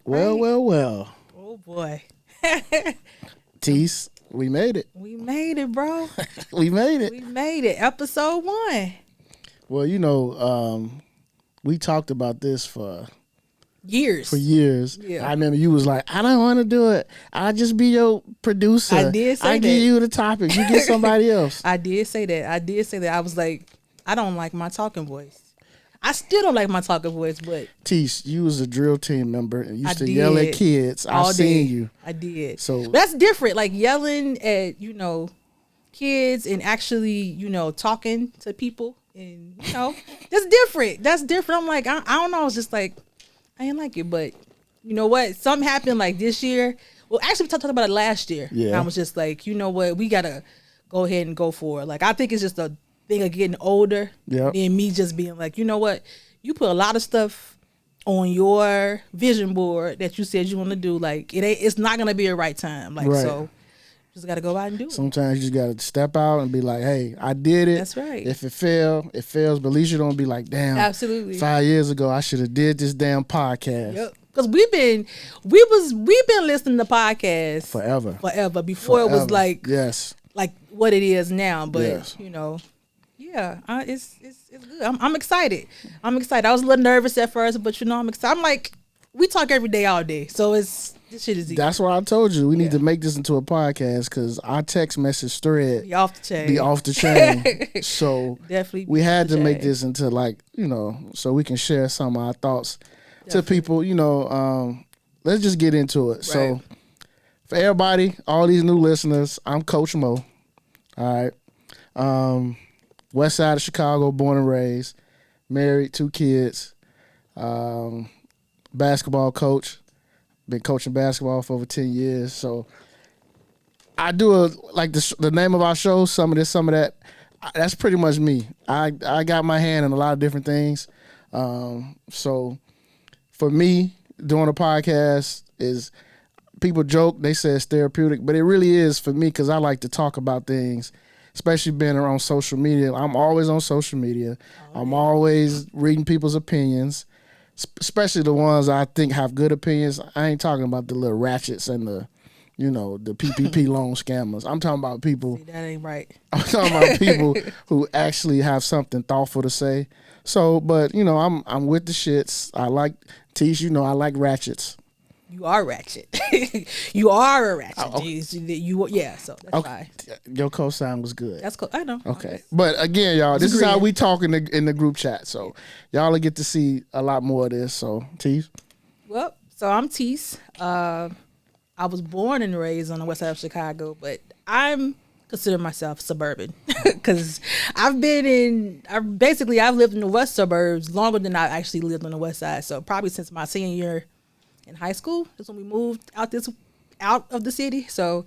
Well. Oh boy. Tise, we made it. We made it, bro. We made it. We made it. Episode 1. Well, we talked about this for years. Yeah. I remember you was like, I don't want to do it. I'll just be your producer. I did say that. I give you the topic. You get somebody else. I did say that. I was like, I don't like my talking voice. I still don't like my talking voice, but Tise, you was a drill team member and used to yell at kids. I seen you. I did. So that's different. Like yelling at, kids and actually, talking to people and that's different. That's different. I'm like, I don't know. I was just like, I didn't like it, but you know what? Something happened like this year. Well, actually, we talked about it last year. Yeah. And I was just like, you know what? We gotta go ahead and go for it. Like, I think it's just a thing of getting older. Yeah. And me just being like, you know what? You put a lot of stuff on your vision board that you said you want to do. Like, it's not gonna be a right time. Like, so just gotta go out and do it. Sometimes you just gotta step out and be like, hey, I did it. That's right. If it fails, but at least you don't be like, damn. Absolutely. 5 years ago, I should have did this damn podcast. Yep. Because we've been listening to podcasts forever before it was like like what it is now. But it's good. I'm excited. I was a little nervous at first, but I'm excited. I'm like, we talk every day, all day, so this shit is easy. That's why I told you we need to make this into a podcast because our text message thread be off the chain. So definitely we had to make this into so we can share some of our thoughts to people. Let's just get into it. Right. So for everybody, all these new listeners, I'm Coach Moe. All right, West Side of Chicago, born and raised, married, 2 kids, basketball coach. Been coaching basketball for over 10 years. So I do the name of our show, some of this, some of that. That's pretty much me. I got my hand in a lot of different things. So for me, doing a podcast is, people joke, they say it's therapeutic, but it really is for me because I like to talk about things, especially being around social media. I'm always on social media. I'm always reading people's opinions, especially the ones I think have good opinions. I ain't talking about the little ratchets and the PPP loan scammers. I'm talking about people. See, that ain't right. I'm talking about people who actually have something thoughtful to say. So, but I'm with the shits. I like Tise. I like ratchets. You are ratchet. You are a ratchet. So that's fine. Your cosign was good. That's cool. I know. Okay. But again, y'all, this is how we talk in the group chat. So y'all will get to see a lot more of this. So, Tise. Well, so I'm Tise. I was born and raised on the west side of Chicago, but I'm consider myself suburban because I've lived in the west suburbs longer than I actually lived on the west side. So probably since my senior year in high school, that's when we moved out of the city. So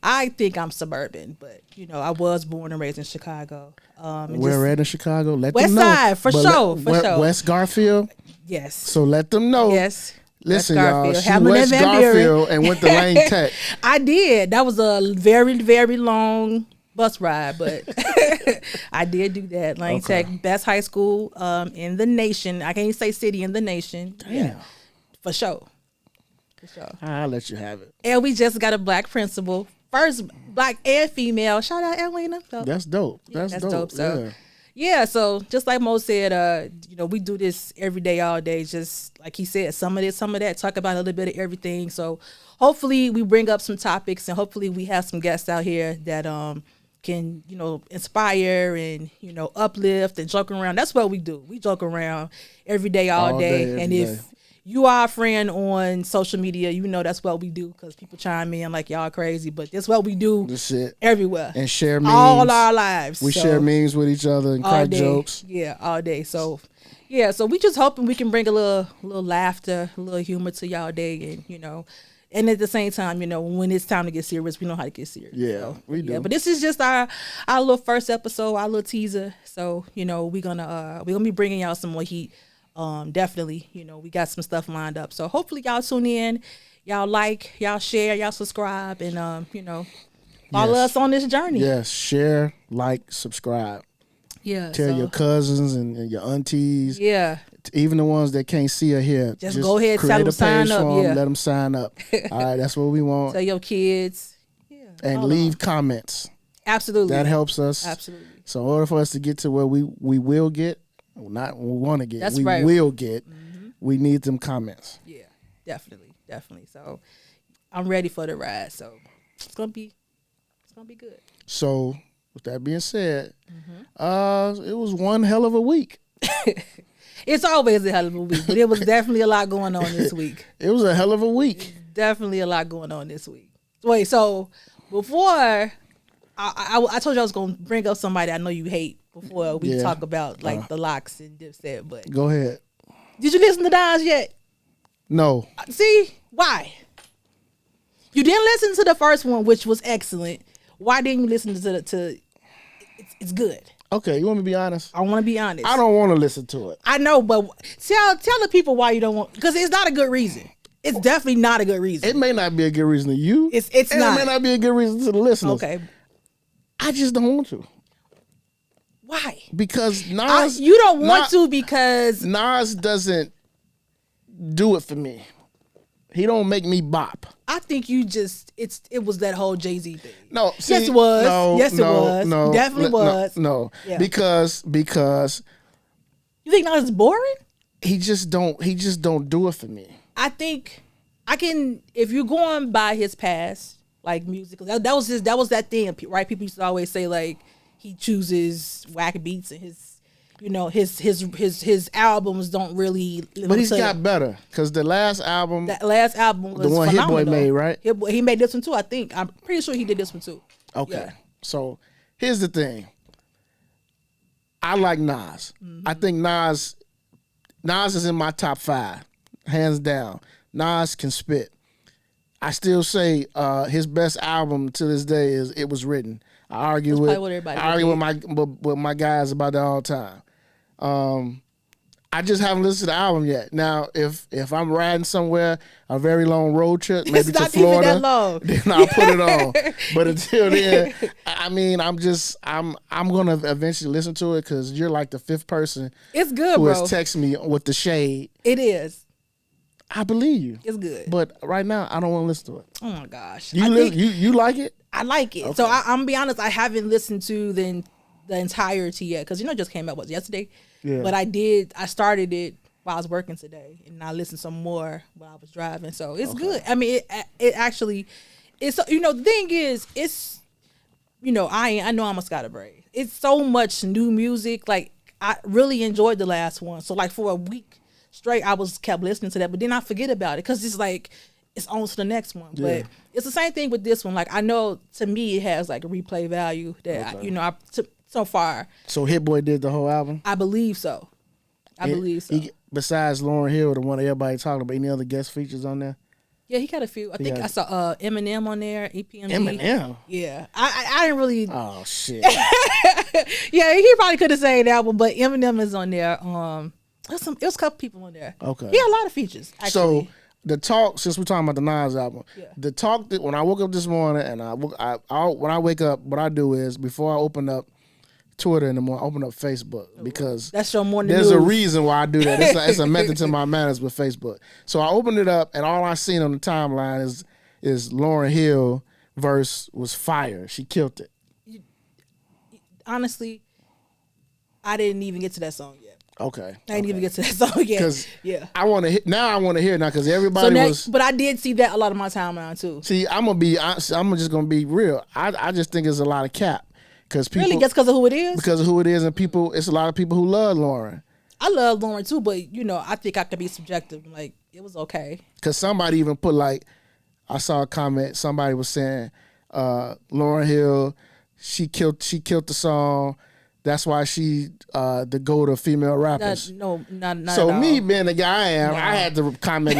I think I'm suburban, but I was born and raised in Chicago. Where at in Chicago? Let west them know. Side for sure. West Garfield. Yes. So let them know. Yes. Listen, y'all, she West Garfield and went to Lane Tech. I did. That was a very, very long bus ride, but I did do that. Lane Tech, best high school in the nation. I can't even say city, in the nation. Damn. Yeah, for sure. I'll let you have it. And we just got a black principal. First black and female. Shout out Edwina. So, that's dope. That's dope. So, yeah, so just like Mo said, we do this every day, all day. Just like he said, some of this, some of that, talk about a little bit of everything. So hopefully we bring up some topics and hopefully we have some guests out here that can, inspire and, uplift and joke around. That's what we do. We joke around every day, all day. And if you are a friend on social media, that's what we do because people chime in like y'all crazy, but that's what we do everywhere. And share memes. All our lives. We share memes with each other and crack jokes. Yeah, all day. So, so we just hoping we can bring a little laughter, a little humor to y'all day and, and at the same time, when it's time to get serious, we know how to get serious. Yeah, so, we do. Yeah, but this is just our little first episode, our little teaser. So, we're gonna be bringing y'all some more heat. Definitely, we got some stuff lined up. So hopefully y'all tune in, y'all like, y'all share, y'all subscribe, and follow us on this journey. Yes, share, like, subscribe. Yeah. Tell your cousins and your aunties. Yeah. Even the ones that can't see or hear. Just go ahead, create tell a them page sign up. for 'em, Yeah. let them sign up. All right, that's what we want. Tell your kids. Yeah. And leave comments. Absolutely. That helps us. Absolutely. So in order for us to get to where we will get, not we want to get, That's we right. will get, we need them comments. Yeah, definitely. So I'm ready for the ride. So it's gonna be good. So with that being said, it was one hell of a week. It's always a hell of a week, but it was definitely a lot going on this week. It was a hell of a week. Definitely a lot going on this week. Wait, so before I told you I was gonna bring up somebody I know you hate before we talk about like the Locks and Dipset, but go ahead. Did you listen to Nas yet? No. See, why? You didn't listen to the first one, which was excellent. Why didn't you listen to it's good? Okay, you want me to be honest? I want to be honest. I don't want to listen to it. I know, but tell the people why you don't want, because it's not a good reason. It's definitely not a good reason. It may not be a good reason to you. It's and not. It may not be a good reason to the listeners. Okay. I just don't want to. Why? Because Nas... you don't want to because... Nas doesn't do it for me. He don't make me bop. I think you just... It was that whole Jay-Z thing. No. See, yes, it was. No, yes, it was. No. Definitely was. No. Yeah. Because... You think Nas is boring? He just don't do it for me. I think I can, if you're going by his past, like musically, that was that thing, right? People used to always say like he chooses whack beats and his albums don't really. But he's got better because the last album was the one Hit Boy made, right? He made this one too. I think I'm pretty sure he did this one too. Okay, yeah. So here's the thing. I like Nas. I think Nas is in my top 5, hands down. Nas can spit. I still say his best album to this day is "It Was Written." I argue with my guys about that all the time. I just haven't listened to the album yet. Now, if I'm riding somewhere, a very long road trip, maybe to Florida, even that long. then I'll put it on. But until then, I mean, I'm gonna eventually listen to it because you're like the 5th person it's good, who bro. has texted me with the shade. It is. I believe you. It's good. But right now, I don't want to listen to it. Oh my gosh. You like it? I like it. Okay. So I'm gonna be honest. I haven't listened to the entirety yet because it just came out yesterday. Yeah. But I started it while I was working today, and I listened some more while I was driving. So it's good. I mean, it actually, it's the thing is, it's I know I'm a Scotty Bray. It's so much new music. Like I really enjoyed the last one. So like for a week straight, I kept listening to that, but then I forget about it because it's like it's on to the next one. Yeah. But it's the same thing with this one. Like I know to me it has like a replay value that so far. So Hit Boy did the whole album? I believe so. Besides Lauryn Hill, the one that everybody talking about, any other guest features on there? Yeah, he got a few. I saw Eminem on there, EPMD. Eminem? Yeah. I didn't really... Oh, shit. Yeah, he probably could have sang the album, but Eminem is on there. It was a couple people on there. Okay. He had a lot of features, actually. So, the talk, since we're talking about the Nas album, the talk that when I woke up this morning and when I wake up, what I do is before I open up Twitter in the morning, I open up Facebook because that's your morning there's news. a reason why I do that. It's a method to my madness with Facebook. So I opened it up and all I seen on the timeline is Lauryn Hill verse was fire. She killed it. Honestly, I didn't even get to that song yet. Okay. I didn't even get to that song yet. Yeah. I want to hear it now because everybody was. But I did see that a lot of my timeline too. See, I'm just gonna be real. I just think it's a lot of cap because people really just because of who it is. Because of who it is, and people, it's a lot of people who love Lauryn. I love Lauryn too, but I think I could be subjective. Like it was okay. Because somebody even put I saw a comment. Somebody was saying, Lauryn Hill, she killed the song. That's why she the GOAT of female rappers. Not so at all. Me being the guy I am, I had to comment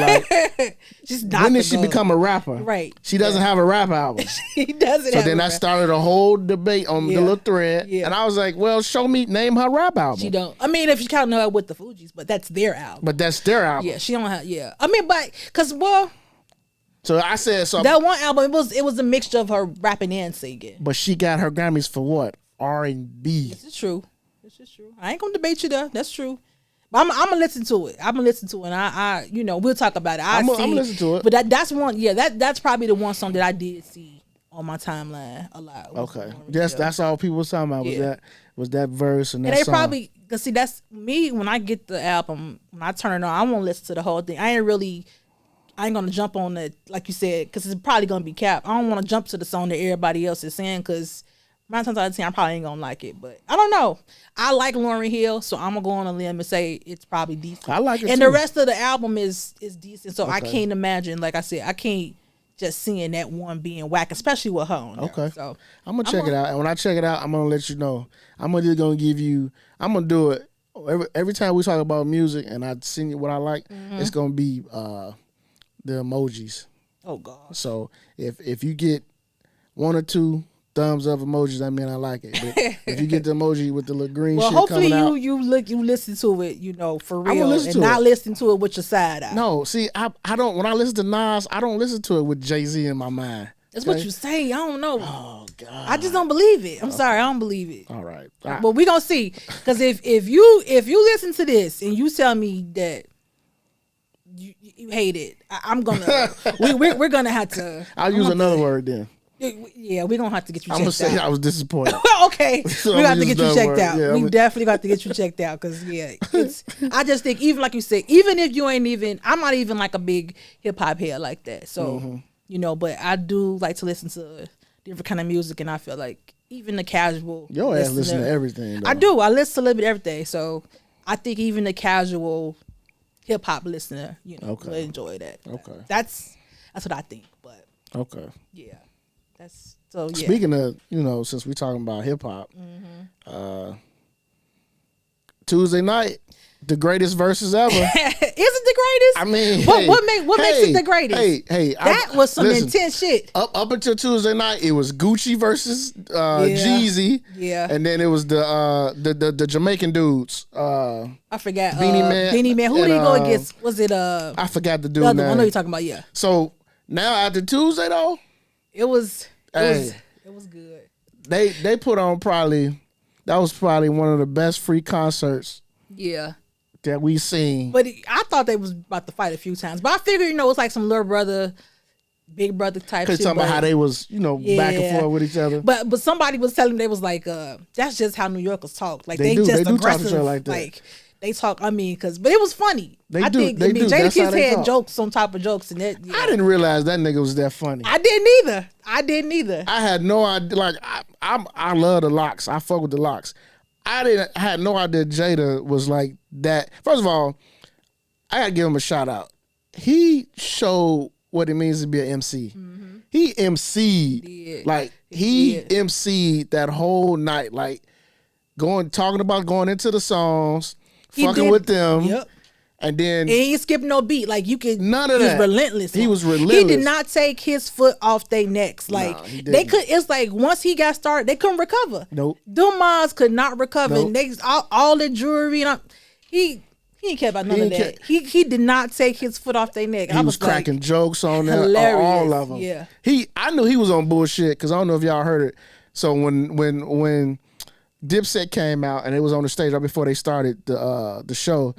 she's not when did she become a rapper? Right. She doesn't have a rap album. She doesn't. So then that started a whole debate on the little thread, and I was like, well, name her rap album. She don't. I mean, if you count her with the Fugees, but that's their album. Yeah, she don't have. Yeah, I mean, but So I said so. That one album, it was a mixture of her rapping and singing. But she got her Grammys for what? R&B. This is true. This is true. I ain't gonna debate you there. That's true. But I'm gonna listen to it. And I we'll talk about it. I'm gonna listen to it. But that's one. Yeah, that's probably the one song that I did see on my timeline a lot. Okay. Yes, that's all people was talking about. Was that verse and that they song. probably cause see that's me when I get the album when I turn it on. I won't listen to the whole thing. I ain't gonna jump on it like you said because it's probably gonna be cap. I don't want to jump to the song that everybody else is saying because 9 times out of 10 I probably ain't gonna like it. But I don't know. I like Lauryn Hill, so I'm gonna go on a limb and say it's probably decent. I like it and too. the rest of the album is decent. So Okay. I can't imagine. Like I said, I can't just seeing that one being whack, especially with her on there. Okay. So I'm gonna check it out, and when I check it out, I'm gonna let you know. I'm gonna give you. I'm gonna do it every time we talk about music, and I send you what I like. It's gonna be the emojis. Oh God. So if you get 1 or 2 thumbs up emojis, I mean I like it. But if you get the emoji with the little green shit hopefully coming out, you listen to it, for I will real, listen and to not it. listen to it with your side eye. no, see, I don't. When I listen to Nas, I don't listen to it with Jay-Z in my mind. That's okay? what you say. I don't know. Oh God. I just don't believe it. I'm sorry, I don't believe it. All right. But we gonna see. Because if you listen to this and you tell me that you hate it, I'm gonna we're gonna have to. I'll use another word then. Yeah, we're gonna have to get you I'm gonna checked say out. I was disappointed. Okay, So we got I'm to gonna get use you that checked word. out. Yeah, We definitely got to get you checked out because I just think even like you said, even if you ain't even, I'm not even like a big hip hop head like that. So but I do like to listen to different kind of music, and I feel like even the casual. Your ass listen to everything. Though. I do. I listen to a little bit of everything. So I think even the casual hip hop listener, will enjoy that. Okay. That's what I think. But Okay. yeah, that's so. Yeah. Speaking of, since we're talking about hip hop, Tuesday night, the greatest verses ever. Is it the greatest? I mean, what makes it the greatest? Hey, that was some intense shit. Up until Tuesday night, it was Gucci versus Jeezy. Yeah. And then it was the Jamaican dudes. I forgot. Beanie Man. Who did he go against? Was it I forgot the dude. the other name. one? I know you're talking about. Yeah. So now after Tuesday though, It was good. they put on that was probably one of the best free concerts Yeah. that we seen. But I thought they was about to fight a few times. But I figured, it's like some little brother, big brother type shit. Because talking about how they was, back and forth with each other. But somebody was telling me, they was like, that's just how New Yorkers talk. Like They just do talk to aggressive. each other like that. Like they talk. But it was funny. They I do. think. They do. Jada That's how Kiss they had talk. jokes on top of jokes, and that. Yeah. I didn't realize that nigga was that funny. I didn't either. I had no idea. Like I love the Locks. I fuck with the Locks. I had no idea Jada was like that. First of all, I gotta give him a shout out. He showed what it means to be an MC. Mm-hmm. He MC'd. did. Like he did. MC'd that whole night. Like talking about going into the songs, He fucking did. with them. Yep. And then And he ain't skip no beat. Like you could. None of he that. was relentless. He was He relentless. did not take his foot off their necks. Like he they didn't. could. It's like once he got started, they couldn't recover. Nope. Them moms could not recover. Nope. And they all the jewelry. And he didn't care about none of didn't that. He did not take his foot off their neck. He was cracking jokes on there, hilarious. all of them. Yeah. I knew he was on bullshit because I don't know if y'all heard it. So when Dipset came out and it was on the stage right before they started the show,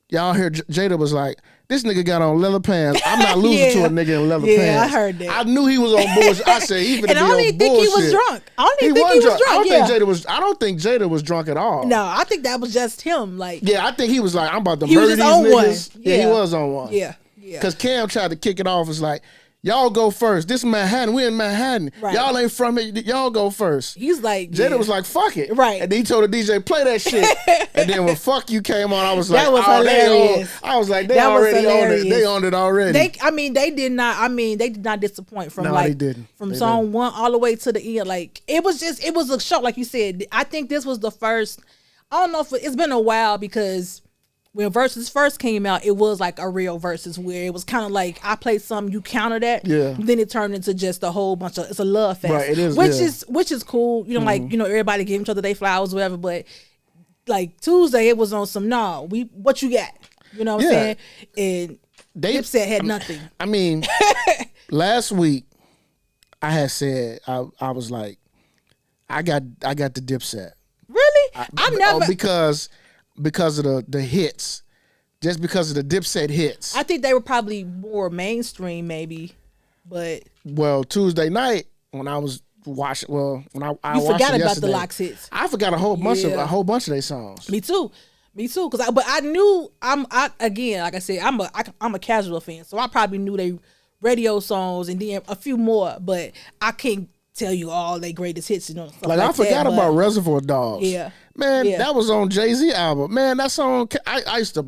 y'all heard Jada was like, "This nigga got on leather pants. I'm not losing to a nigga in leather pants." Yeah, I heard that. I knew he was on bullshit. I said he finna be And I on don't even think he was bullshit. drunk. I don't even think he was drunk. I don't think Jada was drunk at all. No, I think that was just him. Like Yeah, I think he was like, I'm about to He was murder just these on niggas. one. Yeah, he Yeah. was on one. yeah. Because Cam tried to kick it off. It's like, y'all go first. This is Manhattan. We in Manhattan. Right. Y'all ain't from it. Y'all go first. He's like Jada was like, fuck it. Right. And then he told the DJ, play that shid. And then when Fuck You came on, I was like, That was oh, hilarious. I was like, they That was already owned it. hilarious. They owned it already. They did not disappoint from No, like they didn't. from They song didn't. 1 all the way to the end. Like it was a show, like you said. I think this was the first. I don't know if it's been a while because when Versus first came out, it was like a real Versus where it was kind of like I played something, you counter that, Yeah. Then it turned into just a whole bunch of it's a love fest, Right, it is, which yeah. which is cool. Like everybody give each other their flowers, whatever. But like Tuesday, it was on some what you got, what I'm Yeah. saying, and Dipset had nothing. I mean, last week, I had said, I was like, I got the Dipset. Really? I've never because of the hits, just because of the Dipset hits. I think they were probably more mainstream, maybe, but Tuesday night when I was watching, when I you watched forgot it about yesterday, the Locks hits. I forgot a whole bunch of their songs. Me too. But I knew again, like I said, I'm a casual fan, so I probably knew they radio songs and then a few more, but I can't tell you all their greatest hits. Like I forgot about Reservoir Dogs. Yeah, man, that was on Jay-Z album. Man, that song I used to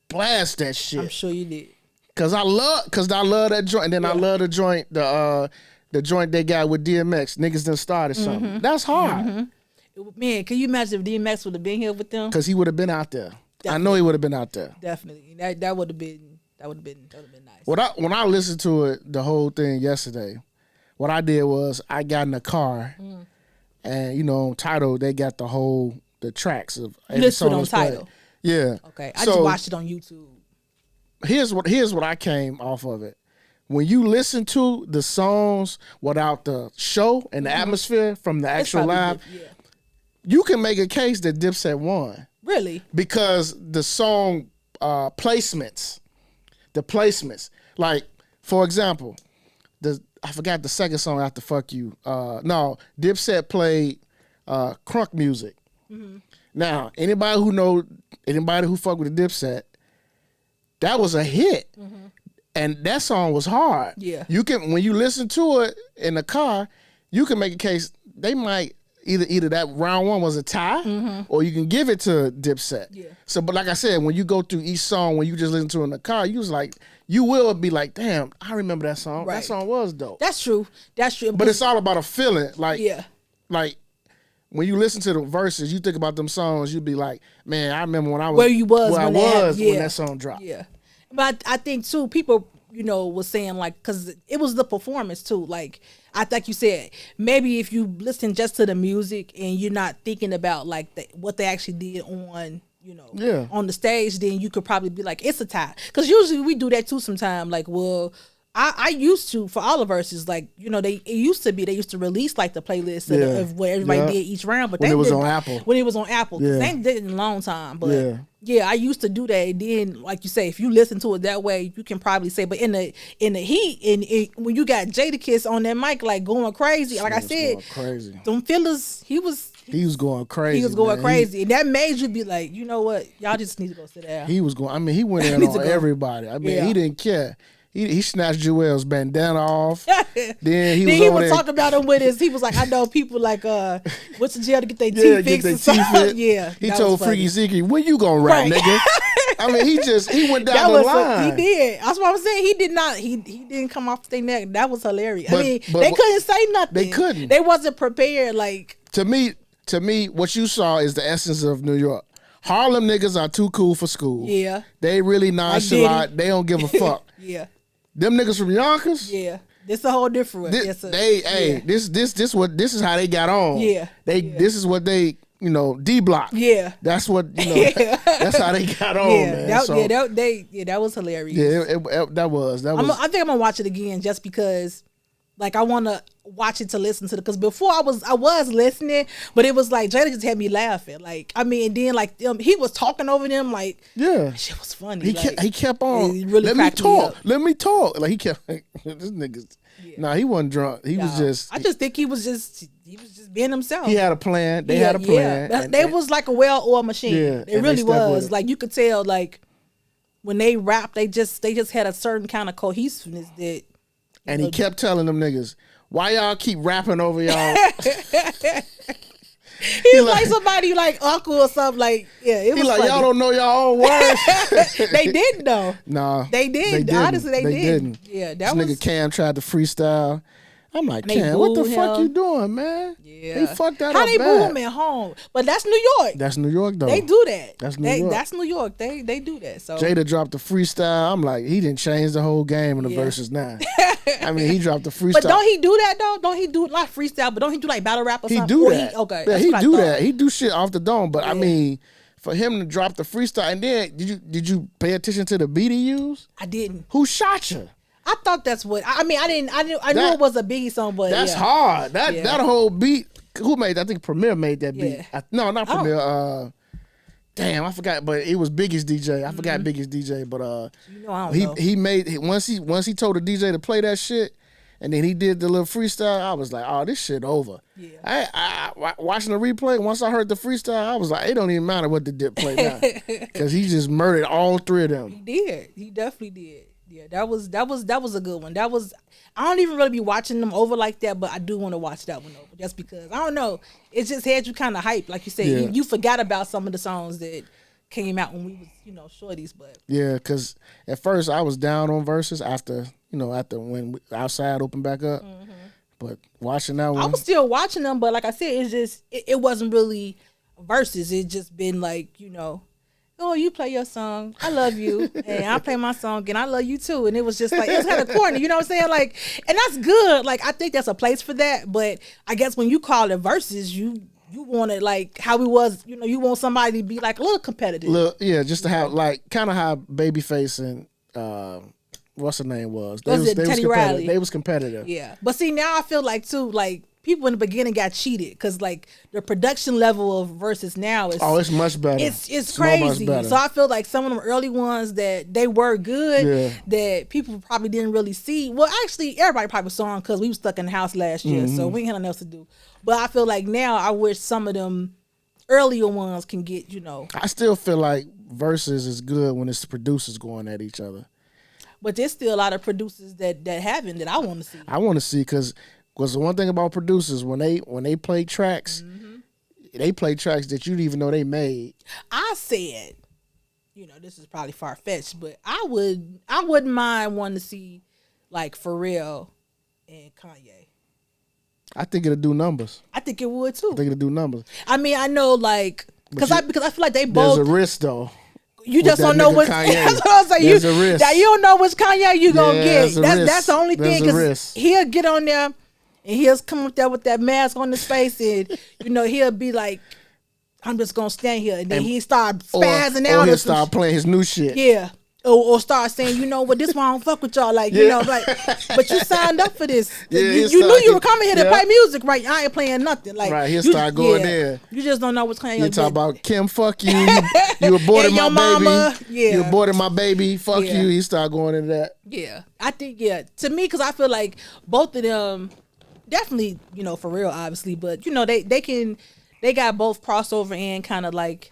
blast that shit. I'm sure you did. Cause I love that joint, and then I love the joint, the joint they got with DMX. Niggas done started something. Mm-hmm. That's hard. Mm-hmm. Man, can you imagine if DMX would have been here with them? Cause he would have been out there. Definitely. I know he would have been out there. Definitely. That would have been nice. When I listened to it, the whole thing yesterday, what I did was I got in the car, and on Tidal they got the tracks of every song on Tidal. Yeah. Okay. I just watched it on YouTube. Here's what I came off of it. When you listen to the songs without the show and the atmosphere from the actual live, you can make a case that Dipset won. Really? Because the song placements. Like, for example, I forgot the second song after Fuck You. Dipset played crunk music. Mm-hmm. Now, anybody who fuck with the Dipset, that was a hit. Mm-hmm. And that song was hard. Yeah. You can, when you listen to it in the car, you can make a case they might either that round one was a tie, or you can give it to Dipset. Yeah. So, but like I said, when you go through each song, when you just listen to it in the car, you will be like, damn, I remember that song. Right. That song was dope. That's true. But it's all about a feeling. Like when you listen to the verses, you think about them songs, you'd be like, man, I remember when I was when that song dropped. Yeah. But I think too, people, was saying because it was the performance too. Like you said, maybe if you listen just to the music and you're not thinking about what they actually did on, on the stage, then you could probably be like, it's a tie. Because usually we do that too sometimes. Like, well, I used to, for all the verses, they used to release the playlist of what everybody did each round, but when it was on Apple. When it was on Apple. They did it in a long time. But I used to do that. And then, like you say, if you listen to it that way, you can probably say, but in the heat, when you got Jadakiss on that mic, going crazy, like I said, crazy. Them fillers, he was going crazy. He was going crazy. And that made you be like, you know what? Y'all just need to go sit down. He was going, he went in on everybody. He didn't care. He snatched Joel's bandana off. Then he was talking about him with he was like, I know people went to jail to get their teeth fixed or something. Yeah. He told Freaky Zeke, when you gonna rap, nigga? He went down the line. He did. That's what I'm saying. He did not. He didn't come off their neck. That was hilarious. They couldn't say nothing. They couldn't. They wasn't prepared. To me, what you saw is the essence of New York. Harlem niggas are too cool for school. Yeah. They really nonchalant. They don't give a fuck. Yeah. Them niggas from Yonkers. Yeah. This a whole different one. This is how they got on. Yeah. This is what they, D block. Yeah. That's what, that's how they got on, man. That was hilarious. Yeah, that was. I think I'm gonna watch it again just because I want to watch it to listen to it. Because before I was listening, but it was Jada just had me laughing. And then he was talking over them shit was funny. He kept on. Really Let me talk. He kept this niggas. Yeah. Nah, he wasn't drunk. He was just. I just think he was just being himself. He had a plan. They had a plan. Yeah. They was like a well-oiled machine. Yeah, it really was. You could tell when they rapped, they just had a certain kind of cohesiveness that. And he kept telling them niggas, why y'all keep rapping over y'all? He was like somebody uncle or something. It was funny. Y'all don't know y'all own words. They didn't though. Nah. They did. Honestly, they didn't. Yeah, this nigga Cam tried to freestyle. I'm like, Cam, what the fuck you doing, man? Yeah. He fucked that up. How they boo him at home? But that's New York. That's New York, though. They do that. That's New York. That's New York. They do that. So Jada dropped the freestyle. I'm like, he didn't change the whole game in the verses now. He dropped the freestyle. But don't he do that, though? Don't he do not freestyle, but don't he do battle rap or something? He do that. Okay. Yeah, he do that. He do shit off the dome. But for him to drop the freestyle, and then did you pay attention to the beat he used? I didn't. Who shot you? I thought that's what. I mean, I knew it was a Biggie song, but that's yeah. hard. That whole beat. Who made? I think Premier made that beat. Yeah. No, not Premier. Damn, I forgot. But it was Biggie's DJ. I forgot Biggie's DJ. But I don't know. He made once he told the DJ to play that shit, and then he did the little freestyle. I was like, oh, this shit over. Yeah. I watching the replay. Once I heard the freestyle, I was like, it don't even matter what the Dip play now, because he just murdered all three of them. He did. He definitely did. Yeah, that was a good one. That was. I don't even really be watching them over like that, but I do want to watch that one over just because I don't know. It just had you kind of hyped, like you said. Yeah. You forgot about some of the songs that came out when we was shorties, but yeah, because at first I was down on verses after when Outside opened back up, but watching that one, I was still watching them. But like I said, it's just it wasn't really verses. It just been like oh, you play your song, I love you, and I play my song, and I love you too. And it was just like, it was kind of corny, you know what I'm saying? Like, and that's good. Like, I think that's a place for that. But I guess when you call it verses, you want it like how we was, you want somebody to be like a little competitive. Just to have like kind of how Babyface and what's her name was. They was Teddy Riley? They was competitive. Yeah, but see now I feel like too people in the beginning got cheated because like the production level of verses now is it's much better. It's crazy. So I feel like some of them early ones that they were good that people probably didn't really see. Well, actually, everybody probably saw them because we was stuck in the house last year, so we ain't had nothing else to do. But I feel like now I wish some of them earlier ones can get. I still feel like verses is good when it's the producers going at each other. But there's still a lot of producers that haven't that I want to see. I want to see because the one thing about producers when they play tracks, they play tracks that you didn't even know they made. I said, this is probably far fetched, but I wouldn't mind wanting to see like Pharrell and Kanye. I think it'll do numbers. I think it would too. I think it'll do numbers. I mean, I know because I feel like they both. There's a risk though. You just don't know what. That's what I was saying. There's a risk. You don't know which Kanye you gonna get. That's the only There's thing. Because he'll get on there. And he'll come up there with that mask on his face, and he'll be like, "I'm just gonna stand here," and then he start spazzing out. Or he'll start playing his new shit. Yeah, or start saying, this one I don't fuck with y'all, but you signed up for this. You knew you were coming here to play music, right? I ain't playing nothing. Like, right, he'll start going there. You just don't know what's coming. You talk about Kim, fuck you. You aborted my mama, baby. Yeah. You aborted my baby. Fuck you. He start going into that. Yeah, I think to me, because I feel like both of them. Definitely, Pharrell, obviously, but they got both crossover and kind of like,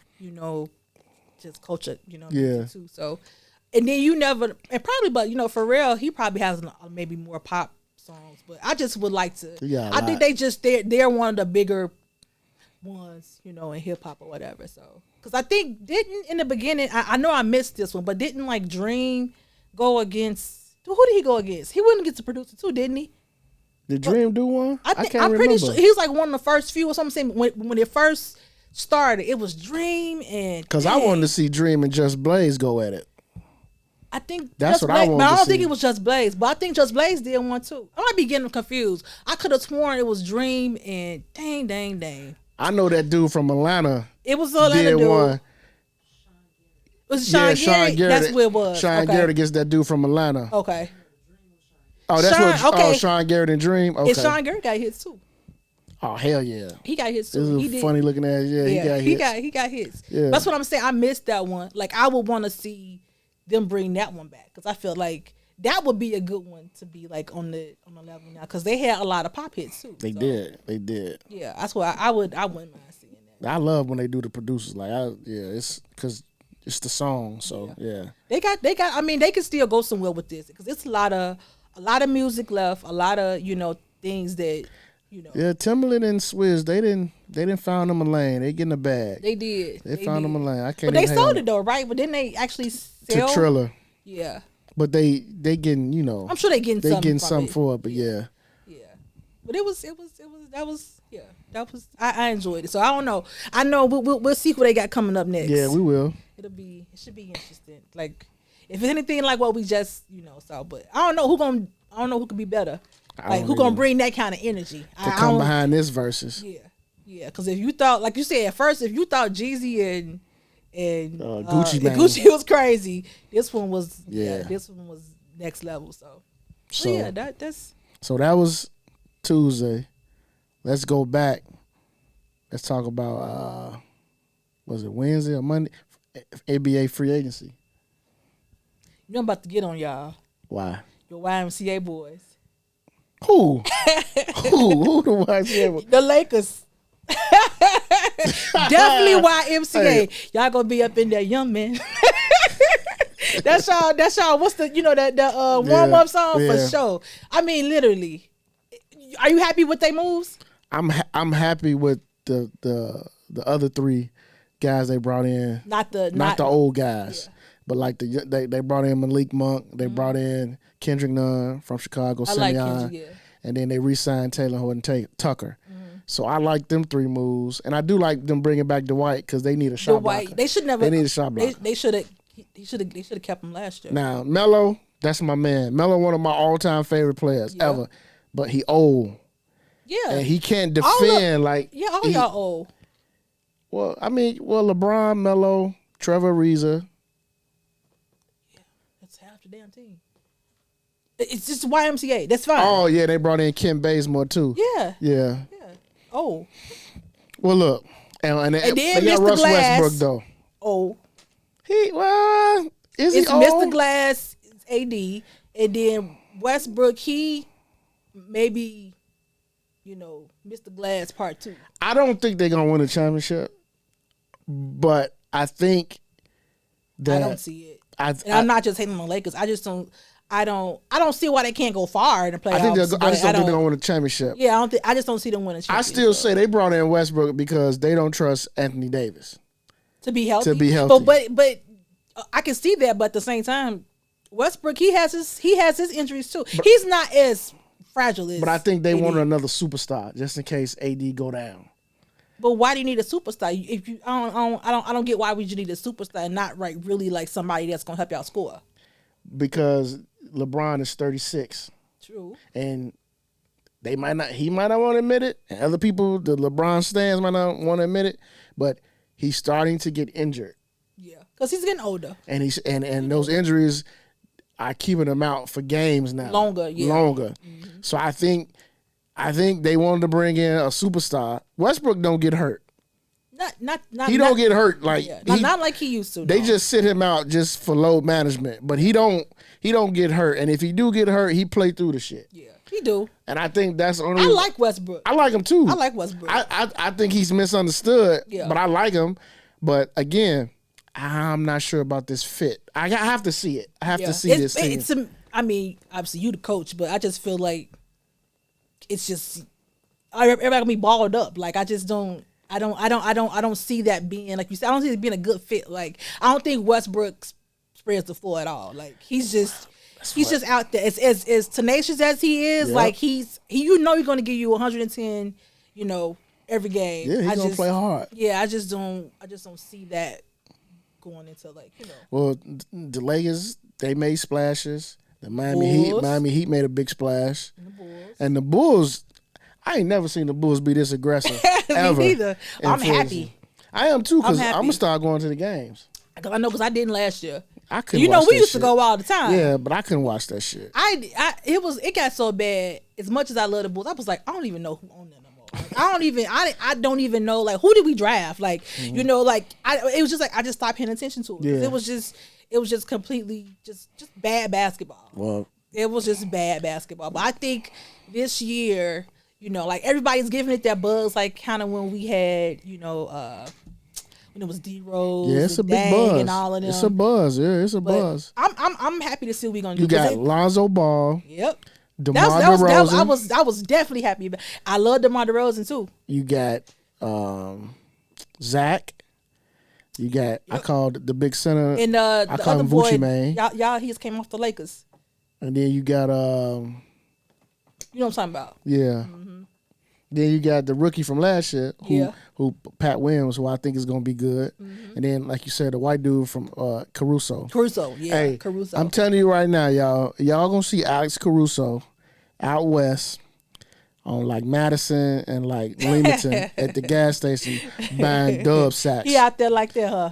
just culture, too. So, and then but Pharrell, he probably has maybe more pop songs, but I just would like to. Yeah, I think they're one of the bigger ones, in hip hop or whatever. So, because I think didn't in the beginning, I know I missed this one, but didn't like Dream go against? Who did he go against? He wouldn't get to produce it too, didn't he? Did Dream do one? I'm pretty sure he was like one of the first few or something. When it first started, it was Dream and. Because I wanted to see Dream and Just Blaze go at it. I think that's what I wanted. But I don't think it was Just Blaze. But I think Just Blaze did one too. I might be getting confused. I could have sworn it was Dream and dang. I know that dude from Atlanta. It was Atlanta dude. One. Was it Shaun Garrett? That's what it was. Shaun Garrett against that dude from Atlanta. Okay. Oh, that's Shaun Garrett and Dream? Okay. And Shaun Garrett got hits too. Oh, hell yeah. He got hits too. This is funny looking ass. Yeah, he got hits. He got hits. Yeah. That's what I'm saying. I missed that one. Like, I would want to see them bring that one back because I feel like that would be a good one to be like on the level now because they had a lot of pop hits too. They did. Yeah, that's why I wouldn't mind seeing that. I love when they do the producers. It's because it's the song. So yeah. They got. I mean, they can still go somewhere with this because it's a lot of music left, a lot of things that Yeah, Timbaland and Swizz, they didn't found them a lane. They get in a bag. They did. They found them a lane. I can't. But they sold it though, right? But then they actually sell to Triller. Yeah. But they getting I'm sure they getting something for it. But yeah. Yeah. But I enjoyed it. So I don't know. I know we'll see who they got coming up next. Yeah, we will. It should be interesting. Like. If it's anything like what we just, saw, but I don't know who could be better. Like who gonna bring that kind of energy to come behind this versus? Yeah. Because if you thought, like you said at first, if you thought Jeezy and Gucci Gucci was crazy, this one was this one was next level. So So yeah, that's so that was Tuesday. Let's go back. Let's talk about was it Wednesday or Monday? ABA free agency. I'm about to get on y'all. Why? Your YMCA boys. Who? Who the YMCA boys? The Lakers. Definitely YMCA. Hey. Y'all gonna be up in there, young man. That's y'all. What's the the warm up song for sure? I mean, literally. Are you happy with their moves? I'm happy with the other three guys they brought in. Not the old guys, but like they brought in Malik Monk. They brought in Kendrick Nunn from Chicago. I like Kendrick, yeah. And then they re-signed Taylor Horton Tucker. So I like them three moves, and I do like them bringing back Dwight because they need a shot blocker. They should never. They need a shot blocker. They should have. They should have kept him last year. Now Melo, that's my man. Melo, one of my all-time favorite players ever, but he old. Yeah, and he can't defend all y'all old. Well, I mean, LeBron, Melo, Trevor Ariza. Yeah, that's half the damn team. It's just YMCA. That's fine. Oh yeah, they brought in Ken Bazemore too. Yeah. Oh. Well, look, and then they got Mr. Russ Glass. Westbrook though. Oh. Is he it's old? Mr. Glass, AD, and then Westbrook. He maybe, Mr. Glass part 2. I don't think they're gonna win a championship, but I think that I don't see it. I'm not just hating on the Lakers. I just don't. I don't see why they can't go far in the playoffs. I just don't think they're gonna win a championship. Yeah, I just don't see them winning a championship. I still say they brought in Westbrook because they don't trust Anthony Davis to be healthy. But I can see that. But at the same time, Westbrook he has his injuries too. He's not as fragile as. But I think they AD. wanted another superstar just in case AD go down. But why do you need a superstar? If you, I don't get why would you need a superstar and not really like somebody that's gonna help y'all score. Because LeBron is 36. True. And he might not want to admit it, and other people, the LeBron stands, might not want to admit it, but he's starting to get injured. Yeah, because he's getting older. And and those injuries are keeping him out for games now. Longer. Mm-hmm. So I think they wanted to bring in a superstar. Westbrook don't get hurt. He don't get hurt not like he used to. They just sit him out just for load management, but he don't get hurt. And if he do get hurt, he play through the shit. Yeah, he do. And I think that's the only. I like Westbrook. I like him too. I like Westbrook. I think he's misunderstood. Yeah. But I like him. But again, I'm not sure about this fit. I have to see it. I have to see this team. I mean, obviously you the coach, but I just feel like it's just everybody gonna be balled up. Like I just don't. I don't see that being, like you said, I don't see it being a good fit. Like I don't think Westbrook spreads the floor at all. Like he's just out there. As tenacious as he is, like he's gonna give you 110, every game. Yeah, he's gonna play hard. Yeah, I just don't see that going into Well, the Lakers, they made splashes. The Miami Heat made a big splash. And the Bulls, I ain't never seen the Bulls be this aggressive. Ever. Me neither. I'm happy. I am too, because I'm going to start going to the games. Because I didn't last year. I couldn't watch we used shit. to go all the time. Yeah, but I couldn't watch that shit. It got so bad. As much as I love the Bulls, I was like, I don't even know who owned them no more. Like, I don't even know, like, who did we draft? Like, it was just like I just stopped paying attention to it. Yeah. It was just completely just bad basketball. Well, it was just bad basketball. But I think this year, like everybody's giving it that buzz, like kind of when we had, when it was D Rose, yeah, it's a big buzz, and all of them. It's a buzz, yeah, it's a buzz. I'm happy to see what we're gonna do. You got Lonzo Ball. Yep. DeMar DeRozan. I was definitely happy. I love DeMar DeRozan too. You got Zach. You got I called the big center, and I the call other him boy, Gucci Mane. Y'all, he just came off the Lakers. And then you got you know what I'm talking about? Yeah. Mm-hmm. Then you got the rookie from last year, who Pat Williams, who I think is gonna be good. Mm-hmm. And then, like you said, the white dude from Caruso. Hey, Caruso. I'm telling you right now, y'all gonna see Alex Caruso out west on like Madison and like Leamington at the gas station buying dub sacks. He out there like that, huh?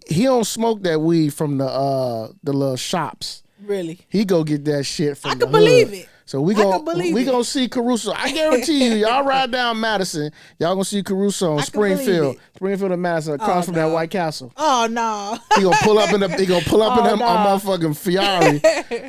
He don't smoke that weed from the little shops. Really? He go get that shit from I the can hood. believe it. So we gonna see Caruso. I guarantee you, y'all ride down Madison, y'all gonna see Caruso in I can believe Springfield, it. Springfield and Madison, across from that White Castle. Oh no. He gonna pull up in a no. motherfucking Ferrari,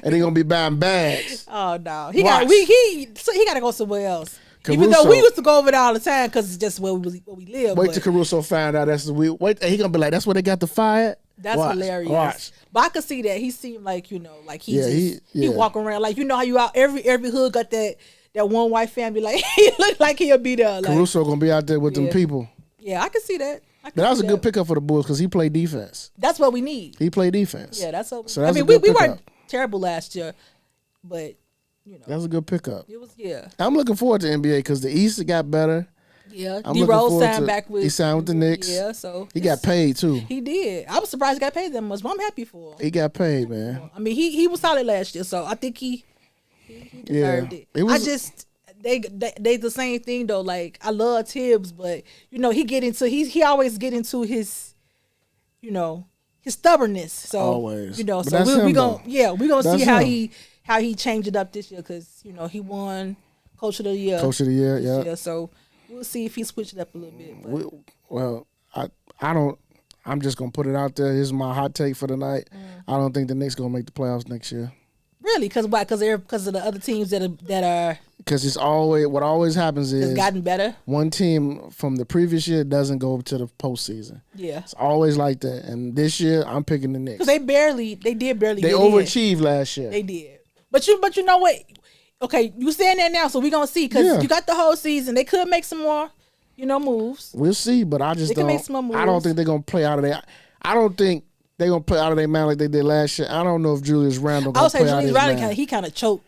and he gonna be buying bags. Oh no. Watch. He gotta go somewhere else. Caruso, Even though we used to go over there all the time because it's just where we live. Wait till Caruso find out wait. He gonna be like, that's where they got the fire at? That's hilarious. Watch. But I could see that. He seemed like, like he Yeah. walk around like, how you out every hood got that one white family, like he look like he'll be there. Like, Caruso gonna be out there with them people. Yeah, I can see that. But that was a good pickup for the Bulls because he played defense. That's what we need. He played defense. Yeah, that's what. So that's we weren't terrible last year, but that was a good pickup. It was I'm looking forward to NBA because the East got better. Yeah, D-Rose signed back with. He signed with the Knicks. Yeah, so he got paid too. He did. I was surprised he got paid that much, but I'm happy for him. He got paid, man. I mean, he was solid last year, so I think he deserved it. They the same thing though. Like I love Tibbs, but he always get into his his stubbornness. So always. So we gonna see how he changed it up this year because he won Coach of the Year. Coach of the Year, yeah. So we'll see if he switched it up a little bit. I don't. I'm just gonna put it out there. This is my hot take for the night. I don't think the Knicks gonna make the playoffs next year. Really? Because why? Because of the other teams that are. Because it's always what always happens is it's gotten better. One team from the previous year doesn't go to the postseason. Yeah, it's always like that. And this year, I'm picking the Knicks because they did barely. They overachieved last year. They did, but you know what? Okay, you saying that now, so we gonna see because you got the whole season. They could make some more, moves. We'll see, but I just don't. Make some more moves. I don't think they're gonna play out of their. I don't think they're gonna play out of their mind like they did last year. I don't know if Julius Randle. I would say Julius Randle he kind of choked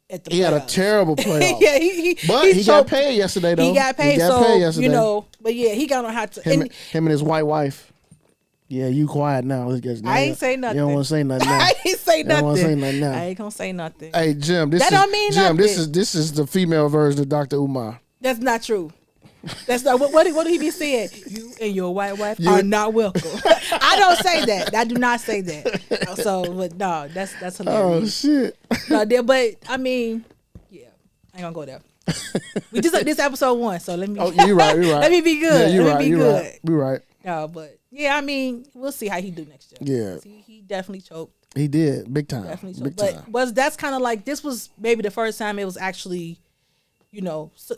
at the. He had a terrible playoff. Yeah, he got paid yesterday though. He got paid yesterday. But yeah, he got on how to him and his white wife. Yeah, you quiet now. I ain't say nothing. You don't want to say nothing now. I ain't say nothing. You don't want to say nothing now. I ain't gonna say nothing. Hey Jim, this is the female version of Dr. Umar. That's not true. That's not what did he be saying? You and your white wife are not welcome. I don't say that. I do not say that. So, but no, that's hilarious. Oh shit. No, but I mean, yeah, I ain't gonna go there. We just this episode 1, so let me. Oh, you're right. Let me be good. Yeah, let me be good. Right. You're right. No, but yeah, I mean, we'll see how he do next year. Yeah, he definitely choked. He did big time. Definitely choked. But that's kind of like this was maybe the first time it was actually.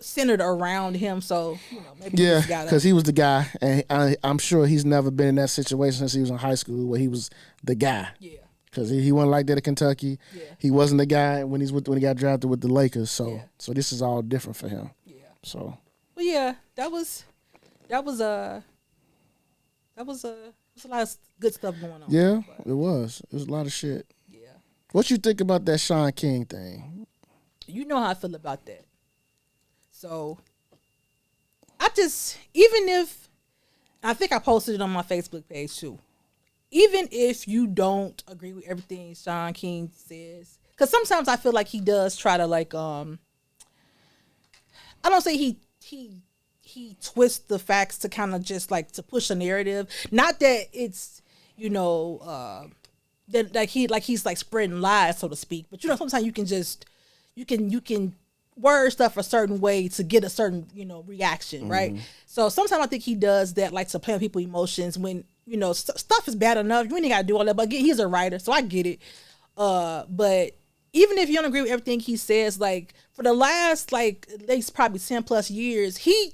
Centered around him. So, maybe because he was the guy, and I'm sure he's never been in that situation since he was in high school where he was the guy. Yeah, because he wasn't like that at Kentucky. Yeah. He wasn't the guy when he got drafted with the Lakers. So, so this is all different for him. Yeah. So. Well, yeah, that was a lot of good stuff going on. Yeah, it was. It was a lot of shit. Yeah. What you think about that Shaun King thing? You know how I feel about that. So, I think I posted it on my Facebook page too. Even if you don't agree with everything Shaun King says, because sometimes I feel like he does try to I don't say he twists the facts to kind of just to push a narrative. Not that it's that he's spreading lies, so to speak. But sometimes you can word stuff a certain way to get a certain reaction, right? So sometimes I think he does that, to play on people's emotions when stuff is bad enough. You ain't gotta do all that. But again, he's a writer, so I get it. But even if you don't agree with everything he says, for the last at least probably 10+ years, he's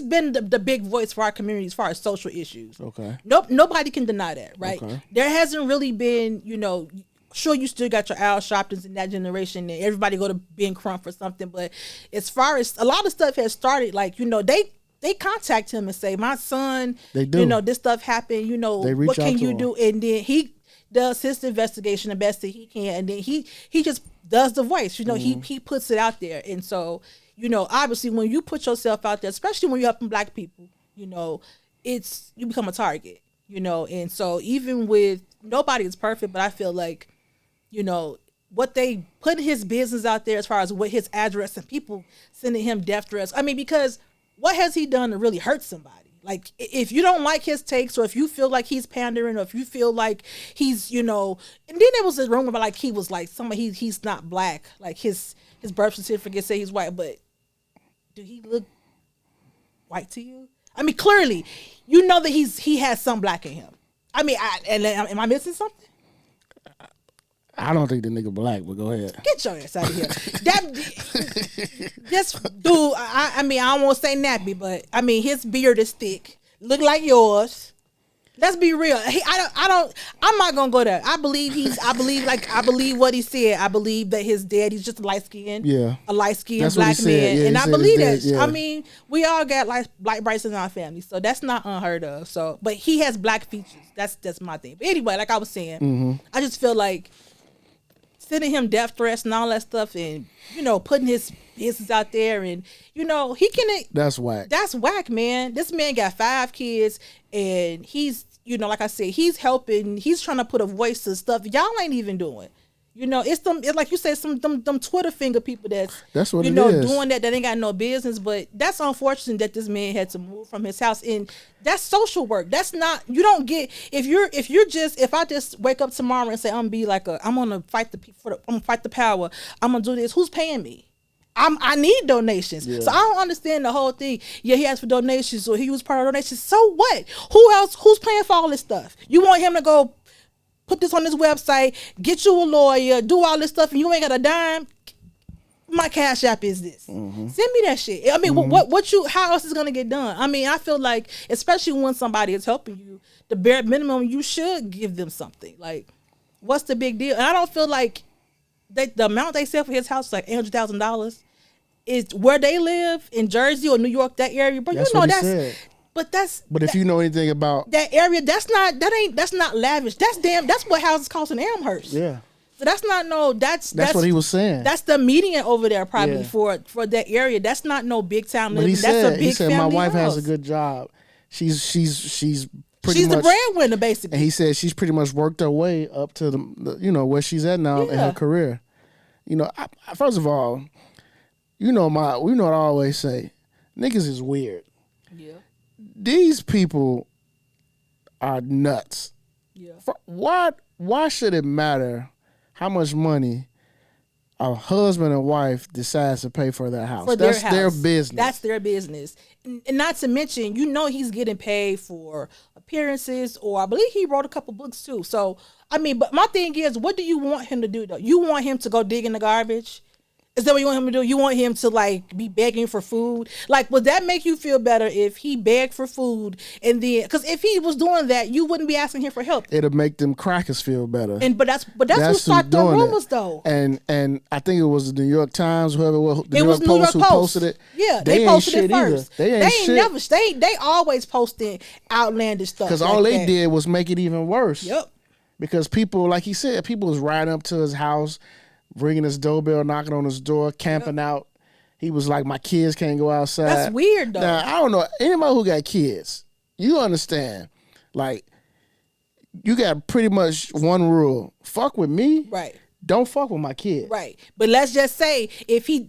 been the big voice for our community as far as social issues. Okay. Nobody can deny that, right? Okay. There hasn't really been sure, you still got your Al Sharptons in that generation, and everybody go to Ben Crump or something. But as far as a lot of stuff has started, they contact him and say, "My son, they do. This stuff happened. They reach what out can to you him. do?" And then he does his investigation the best that he can, and then he just does the voice. He puts it out there, and so obviously when you put yourself out there, especially when you're helping Black people, you become a target. And so even with nobody is perfect, but I feel like. What they put his business out there as far as what his address and people sending him death threats. I mean, because what has he done to really hurt somebody? Like, if you don't like his takes, or if you feel like he's pandering, or if you feel like he's, and then there was a rumor about like he was like somebody he's not black, like his birth certificate say he's white, but do he look white to you? I mean, clearly, you know that he has some black in him. I mean, am I missing something? I don't think the nigga black, but go ahead. Get your ass out of here. This dude, I mean, I don't want to say nappy, but I mean, his beard is thick. Look like yours. Let's be real. I'm not gonna go there. I believe what he said. I believe that his daddy's just a light skinned black man, and I believe that. Yeah. I mean, we all got black brights in our family, so that's not unheard of. So, but he has black features. That's my thing. But anyway, like I was saying, I just feel like sending him death threats and all that stuff, and putting his business out there, and he can. That's whack. That's whack, man. This man got 5 kids, and he's like I said, he's helping. He's trying to put a voice to stuff y'all ain't even doing. It's like you said, them Twitter finger people that's what it is. Doing that ain't got no business. But that's unfortunate that this man had to move from his house, and that's social work. That's not, you don't get, if I just wake up tomorrow and say I'm gonna fight I'm gonna fight the power, I'm gonna do this, who's paying me? I need donations. Yeah. So I don't understand the whole thing. Yeah, he asked for donations, or he was part of donations. So what? Who's paying for all this stuff? You want him to go put this on his website, get you a lawyer, do all this stuff, and you ain't got a dime? My Cash App is this. Send me that shit. I mean, how else is gonna get done? I mean, I feel like, especially when somebody is helping you, the bare minimum, you should give them something. Like, what's the big deal? And I don't feel like the amount they sell for his house is like $800,000. Is where they live in Jersey or New York, that area, but But if you know anything about that area, that's not lavish. That's what houses cost in Amherst. Yeah. So that's what he was saying. That's the median over there probably for that area. That's not no big time living. He said my wife has a good job. She's pretty much the breadwinner basically. And he said she's pretty much worked her way up to the where she's at now in her career. First of all, what I always say, niggas is weird. Yeah. These people are nuts. Yeah. Why should it matter how much money a husband and wife decides to pay for their house? That's their business. That's their business. And not to mention, he's getting paid for appearances, or I believe he wrote a couple books too. So, I mean, but my thing is, what do you want him to do though? You want him to go dig in the garbage? Is that what you want him to do? You want him to like be begging for food? Like, would that make you feel better if he begged for food, and then, because if he was doing that, you wouldn't be asking him for help. It'll make them crackers feel better. But that's who started the rumors though. And I think it was the New York Times, whoever the New York Post who posted it. Yeah, they posted it first. They ain't shit. They always posting outlandish stuff. Because all they did was make it even worse. Yep. Because people, like he said, people was riding up to his house, ringing his doorbell, knocking on his door, camping out. He was like, my kids can't go outside. That's weird, though. Now, I don't know. Anybody who got kids, you understand. Like, you got pretty much one rule. Fuck with me. Right. Don't fuck with my kid. Right. But let's just say, if he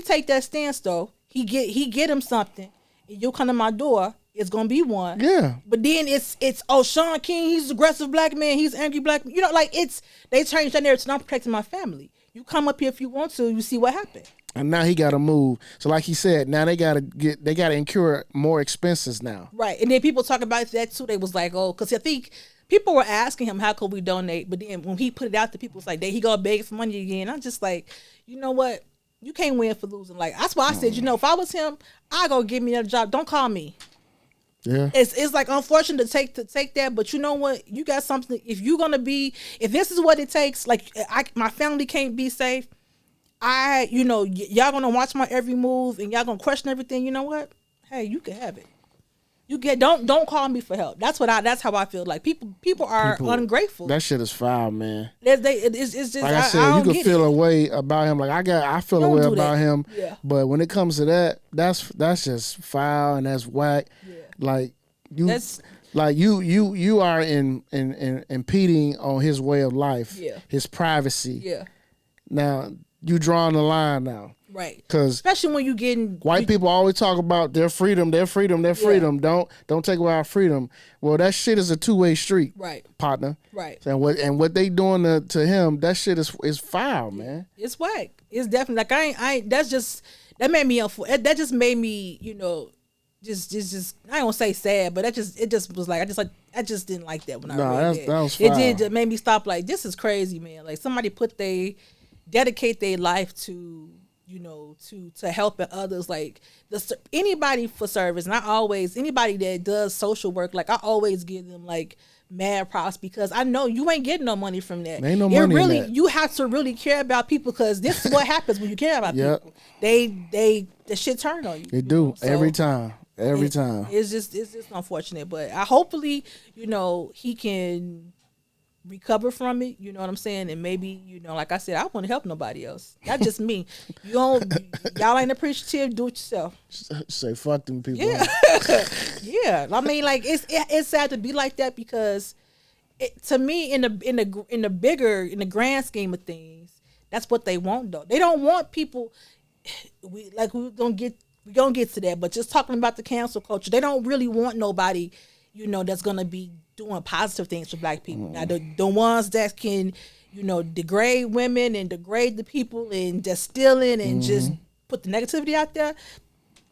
take that stance, though, he get him something, and you'll come to my door, it's gonna be one. Yeah. But then it's Shaun King, he's an aggressive black man, he's angry black man. They changed that narrative. I'm protecting my family. You come up here if you want to, you see what happened. And now he gotta move. So like he said, now they gotta incur more expenses now. Right. And then people talk about that too. They was like, oh, because I think people were asking him, how could we donate? But then when he put it out to people, it's like, he gonna beg for money again. I'm just like, you know what? You can't win for losing. Like, that's why I said, if I was him, I'd go give me another job. Don't call me. Yeah, it's like unfortunate to take that, but you know what? You got something. If this is what it takes, like my family can't be safe. Y'all gonna watch my every move, and y'all gonna question everything. You know what? Hey, you can have it. Don't call me for help. That's how I feel. Like people are ungrateful. That shit is foul, man. It's just like I said, you can feel a way about him. Like I feel a way about him. Yeah. But when it comes to that, that's just foul and that's whack. Yeah. Like you are impeding on his way of life. Yeah. His privacy. Yeah. Now you drawing the line now. Right. Because especially when you getting white people always talk about their freedom. Don't take away our freedom. Well, that shit is a two-way street, right, partner. Right. And what they doing to him, that shit is foul, man. It's whack. It's definitely like I ain't that made me that just made me, you know, just I don't say sad, but it just was like I just didn't like that when I read that. That was foul. It did just made me stop. Like, this is crazy, man. Like, somebody dedicate their life to, you know, to helping others, like anybody for service. And anybody that does social work, like I always give them like mad props, because I know you ain't getting no money from that. Ain't no money really, in that. You have to really care about people, because this is what happens when you care about people. The shit turn on you. They do every time. Every time. It's just unfortunate, but hopefully, you know, he can recover from it, you know what I'm saying? And maybe, you know, like I said, I want to help nobody else. That's just me. Y'all ain't appreciative, do it yourself. Say fuck them people. Yeah. Yeah. I mean, like, it's sad to be like that, because to me, in the grand scheme of things, that's what they want, though. They don't want people. We're gonna get to that, but just talking about the cancel culture, they don't really want nobody, you know, that's gonna be doing positive things for black people. Now, the ones that can, you know, degrade women and degrade the people and just stealing and just put the negativity out there,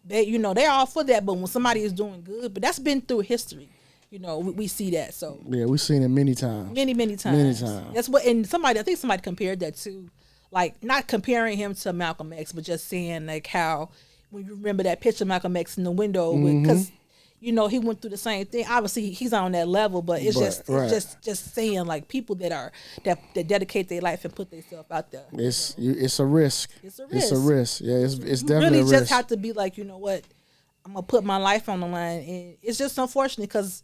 they, you know, they're all for that. But when somebody is doing good, but that's been through history, you know, we see that. So yeah, we've seen it many times. Many times. That's what, and I think somebody compared that to, like, not comparing him to Malcolm X, but just saying like how, when you remember that picture of Malcolm X in the window, because you know, he went through the same thing. Obviously, he's on that level, but it's just saying, like, people that dedicate their life and put themselves out there. It's a risk. It's a risk. It's a risk. Yeah, it's definitely really a risk. Just have to be like, you know what, I'm gonna put my life on the line, and it's just unfortunate because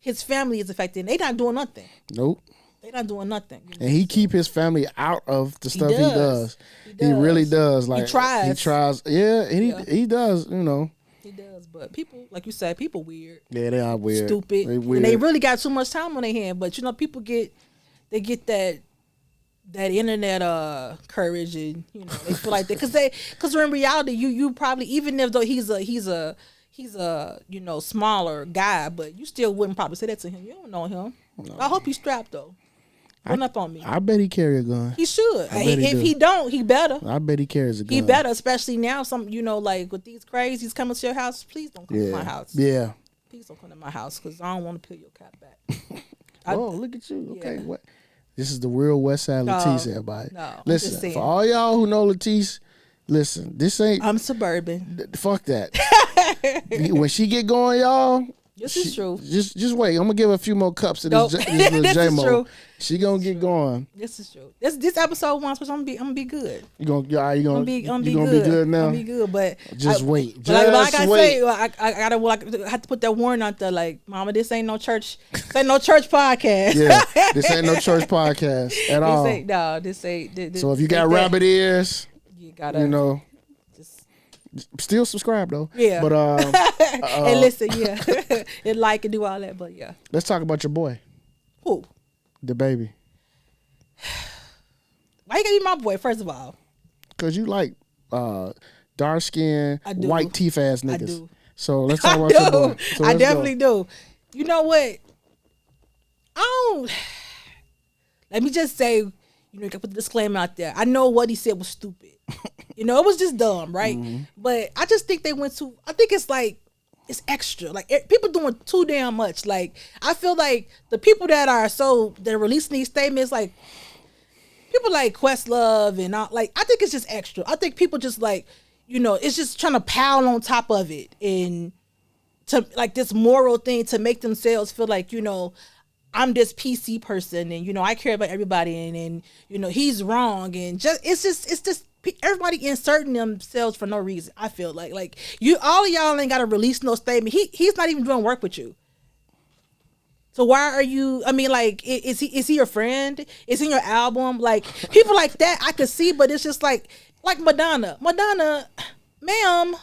his family is affected. They not doing nothing. Nope. They not doing nothing. You know? And he keep his family out of the stuff he does. He really does. Like, he tries. Yeah, and he does. You know. He does, but people, like you said, people weird. Yeah, they are weird. Stupid. They weird. And they really got too much time on their hand. But you know, people get that internet courage, and you know, they feel like that because in reality, you probably, even if though he's a you know, smaller guy, but you still wouldn't probably say that to him. You don't know him. No. I hope he's strapped though. Run up on me. I bet he carry a gun. He should. If he don't, he better. I bet he carries a gun. He better, especially now. Some, you know, like with these crazies coming to your house. Please don't come to my house. Yeah. Please don't come to my house, because I don't want to peel your cap back. Oh, look at you. Yeah. Okay, what? This is the real West Side Latisse, everybody. No, listen, for all y'all who know Latisse, listen, this ain't. I'm suburban. Fuck that. When she get going, y'all. This is true. Just wait. I'm gonna give her a few more cups of this little J-Mo. She gonna get going. This is true. This episode one, I'm gonna be good. You gonna be good now. I'm be good, but just wait. Like I say, I have to put that warning out there. Like, Mama, this ain't no church. This ain't no church podcast. Yeah, this ain't no church podcast at all. This ain't. So if you got rabbit ears, you gotta, you know. Still subscribe though. Yeah. But and listen, yeah. And like and do all that, but yeah. Let's talk about your boy. Who? The baby. Why you gotta be my boy, first of all? Cause you like dark skin, white teeth ass niggas. I do. So let's talk about your boy. So I definitely do. You know what? Let me just say, you know, you can put the disclaimer out there. I know what he said was stupid. You know, it was just dumb, right? Mm-hmm. But I just think they went too. I think it's like, it's extra. Like, people doing too damn much. Like, I feel like the people they're releasing these statements, like people like Questlove and all, like, I think it's just extra. I think people just like, you know, it's just trying to pile on top of it and to like this moral thing to make themselves feel like, you know, I'm this PC person and, you know, I care about everybody and you know, he's wrong and it's just everybody inserting themselves for no reason. I feel like all of y'all ain't got to release no statement. He's not even doing work with you. So why are you? I mean, like, is he your friend? Is he in your album? Like, people like that I could see, but it's just like Madonna, ma'am.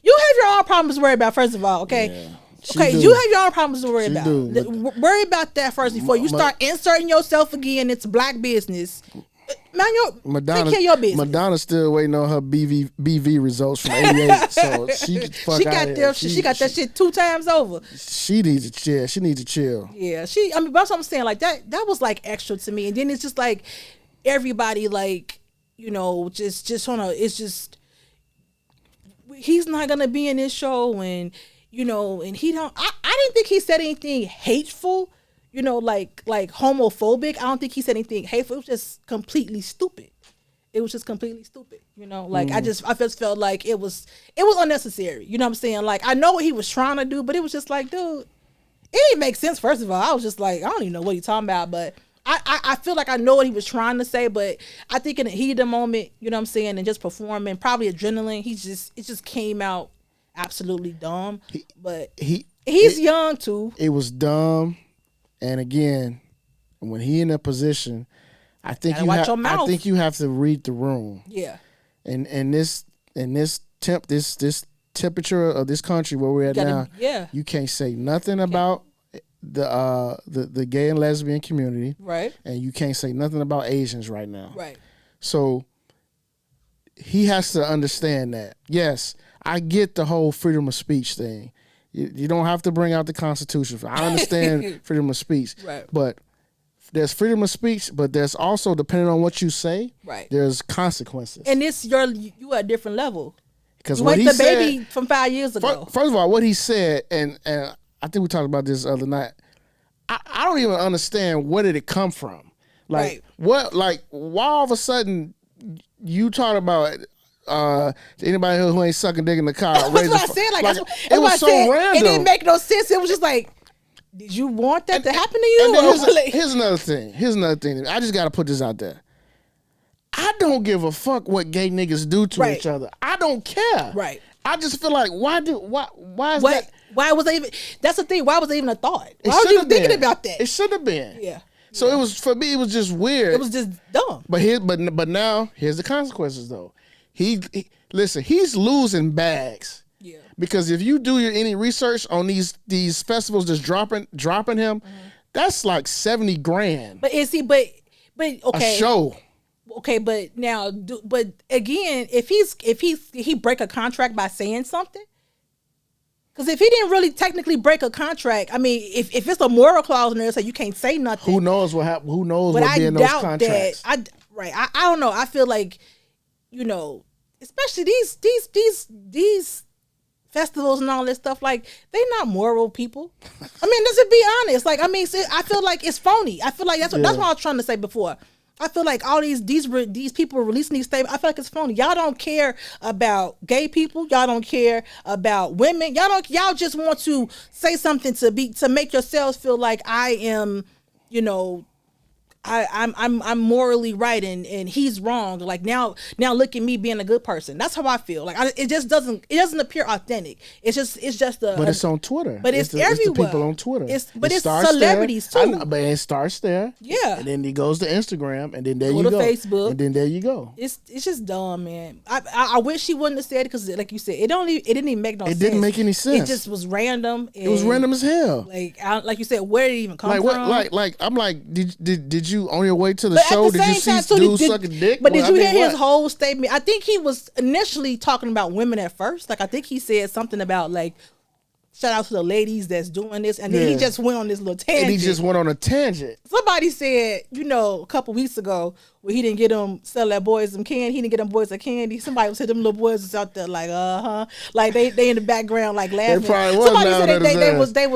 You have your own problems to worry about, first of all. Okay. Yeah. Okay, you have your own problems to worry about. Worry about that first before you start inserting yourself again into black business. take care of your business. Madonna's still waiting on her BV results from '88, so she got that shit 2 times over. She needs to chill. She needs to chill. Yeah, that's what I'm saying. Like that was like extra to me, and then it's just like everybody like just on a. It's just he's not gonna be in this show, and and he don't. I didn't think he said anything hateful. Like homophobic. I don't think he said anything hateful. It was just completely stupid. I just felt like it was unnecessary. You know what I'm saying? Like I know what he was trying to do, but it was just like, dude, it didn't make sense. First of all, I was just like, I don't even know what he's talking about, but I feel like I know what he was trying to say, but I think in the heat of the moment, you know what I'm saying, and just performing, probably adrenaline, it just came out absolutely dumb. But he's young too. It was dumb. And again, when he in a position, I think you have to read the room. Yeah. And this temperature of this country where we're at now, you can't say nothing about the gay and lesbian community. Right. And you can't say nothing about Asians right now. Right. So he has to understand that. Yes, I get the whole freedom of speech thing. You don't have to bring out the Constitution. I understand freedom of speech. Right. But there's freedom of speech, but there's also, depending on what you say, right, there's consequences. And you at a different level. Because what he said, baby from 5 years ago. First of all, what he said, and I think we talked about this the other night, I don't even understand where did it come from. Like, what, like, why all of a sudden you talk about anybody who ain't sucking dick in the car. That's what I said. Like it was so random. It didn't make no sense. It was just like, did you want that to happen to you? And here's another thing. I just got to put this out there. I don't give a fuck what gay niggas do to each other. I don't care. Right. I just feel like, why is that? Why was that even? That's the thing. Why was that even a thought? Why was you thinking about that? It should have been. Yeah. So it was, for me, it was just weird. It was just dumb. But now here's the consequences though. Listen, he's losing bags. Yeah. Because if you do any research on these festivals just dropping him, that's like 70 grand. But is he? But okay. A show. Okay, but now, but again, if he break a contract by saying something, because if he didn't really technically break a contract, I mean, if it's a moral clause in there, so you can't say nothing. Who knows what happened? Who knows what be in those contracts? I don't know. I feel like, especially these festivals and all this stuff, like, they not moral people. I mean, let's be honest. Like, I mean, I feel like it's phony. I feel like that's what I was trying to say before. I feel like all these people releasing these statements, I feel like it's phony. Y'all don't care about gay people. Y'all don't care about women. Y'all just want to say something to make yourselves feel like I am, I'm morally right and he's wrong. Like now look at me being a good person. That's how I feel. Like it doesn't appear authentic. It's just But it's on Twitter. But it's everywhere. It's the people on Twitter. It's celebrities too. But it starts there. Yeah. And then he goes to Instagram, and then there you go. go. To Facebook. And then there you go. It's just dumb, man. I wish he wouldn't have said it because, like you said, it didn't even make no sense. It didn't make any sense. It just was random. It was random as hell. Like you said, where did it even come from? Like I'm like, did you on your way to the show? Did you see dudes sucking dick? But did you hear his whole statement? I think he was initially talking about women at first. Like I think he said something about like, shout out to the ladies that's doing this, and then he just went on this little tangent. And he just went on a tangent. Somebody said, a couple weeks ago, when he didn't get them sell that boys some candy, he didn't get them boys a candy. Somebody was hitting them little boys was out there like, like they in the background like laughing. They probably was. Somebody said it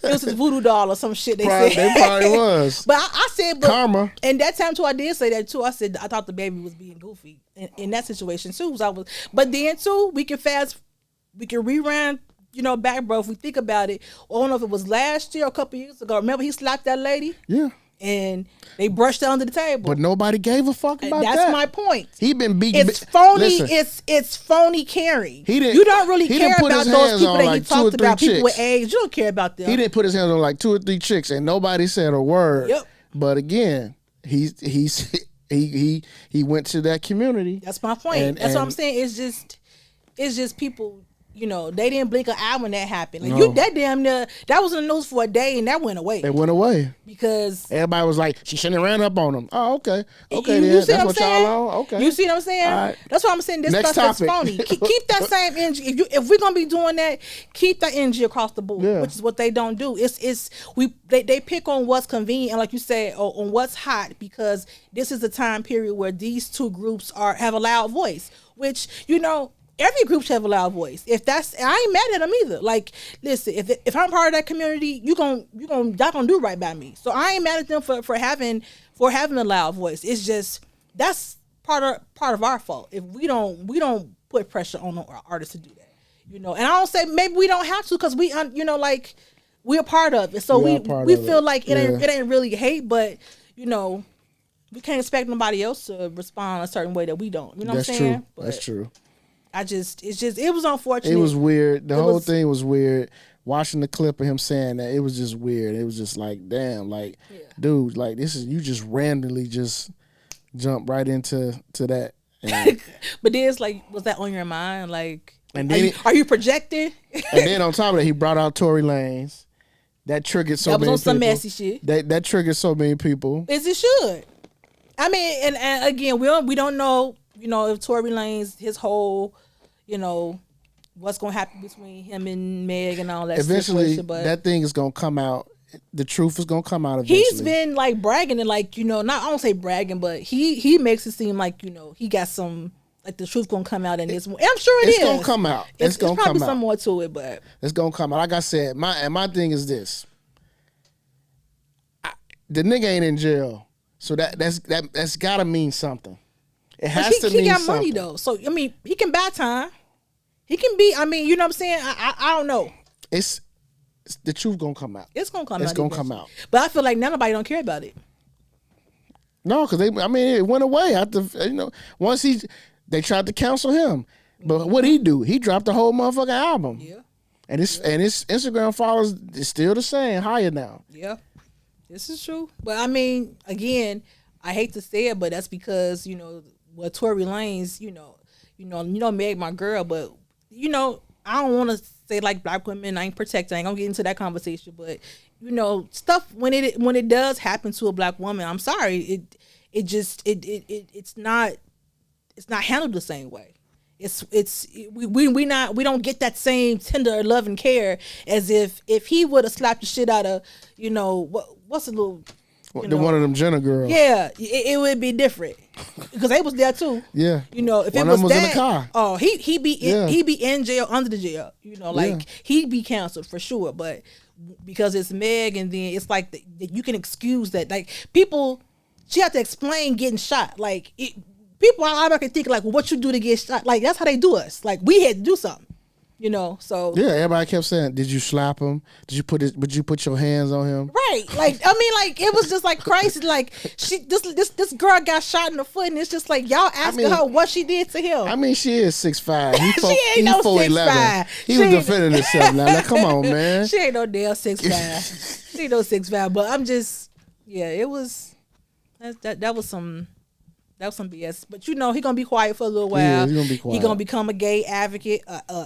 was his voodoo doll or some shit. They said they probably was. But I said, karma. And that time too, I did say that too. I said I thought the baby was being goofy in that situation too. But then too, we can rerun. Back, bro, if we think about it, I don't know if it was last year or a couple years ago. Remember he slapped that lady? Yeah. And they brushed her under the table. But nobody gave a fuck about that. That's my point. He been beating. It's phony. It's phony caring. You don't really care about those people that you talked about. People with AIDS. You don't care about them. He didn't put his hands on like 2 or 3 chicks, and nobody said a word. Yep. But again, he went to that community. That's my point. That's what I'm saying. It's just people they didn't blink an eye when that happened. Like No. that damn near that was in the news for a day and that went away. It went away Because everybody was like, she shouldn't have ran up on him. Oh, okay. Okay, you then. see That's what what I'm saying? y'all on? Okay. You see what I'm saying? All right. That's what I'm saying. This Next stuff is topic. phony. Keep that same energy. If we're gonna be doing that, keep that energy across the board, Yeah. which is what they don't do. They pick on what's convenient and like you said, on what's hot because this is the time period where these two groups have a loud voice, which every group should have a loud voice. I ain't mad at them either. Like, listen, if I'm part of that community, y'all gonna do right by me. So I ain't mad at them for having a loud voice. It's just that's part of our fault if we don't put pressure on our artists to do that. And I don't say maybe we don't have to because we're a part of it. So we feel like it ain't really hate, but we can't expect nobody else to respond a certain way that we don't. You know what I'm saying? That's true. It was unfortunate. It was weird. The whole thing was weird. Watching the clip of him saying that, it was just weird. It was just like, damn, like, dude, like this is you just randomly just jump right into that. And, but then it's like, was that on your mind? Like, and then are you projecting? And then on top of that, he brought out Tory Lanez. That triggered so many people. That was on some messy shit. That triggered so many people. As it should. I mean, and again, we don't know, if Tory Lanez, his whole, what's gonna happen between him and Meg and all that. Eventually, but that thing is gonna come out. The truth is gonna come out eventually. He's been like bragging and like not I don't say bragging, but he makes it seem like he got some like the truth gonna come out in this one. I'm sure it's gonna come out. It's gonna probably come out. some more to it, but it's gonna come out. Like I said, my thing is this: the nigga ain't in jail, so that's gotta mean something. It has to mean something. He got money though, so I mean he can buy time. He can be. I mean, you know what I'm saying? I don't know. It's the truth gonna come out. It's gonna come out. It's gonna come out. But I feel like nobody don't care about it. No, because it went away after once they tried to cancel him. But what'd he do? He dropped the whole motherfucking album. Yeah. And his Instagram followers is still the same, higher now. Yeah. This is true. But I mean, again, I hate to say it, but that's because, Tory Lanez, Meg my girl, but I don't want to say like black women I ain't protected. I ain't gonna get into that conversation, but stuff when it does happen to a black woman, I'm sorry, it's not handled the same way. We don't get that same tender love and care as if he would have slapped the shit out of what's a little. One of them Jenna girls. Yeah, it would be different because they was there too. Yeah, if one it was in that, the car. Oh, he be in jail under the jail. He'd be canceled for sure. But because it's Meg, and then it's like you can excuse that. Like people, she had to explain getting shot. Like people, I can think like, well, what you do to get shot? Like that's how they do us. Like we had to do something. So yeah, everybody kept saying, "Did you slap him? Would you put your hands on him?" Right, like I mean, like it was just like crazy. Like this girl got shot in the foot, and it's just like y'all asking her what she did to him. I mean, she is 6'5". She ain't no 6'5". He was defending himself now. Like, come on, man. She ain't no damn 6'5". She ain't no 6'5". But I'm just, it was that was some. That was some BS, but he gonna be quiet for a little while. Yeah, he's gonna be quiet. He gonna become a gay advocate,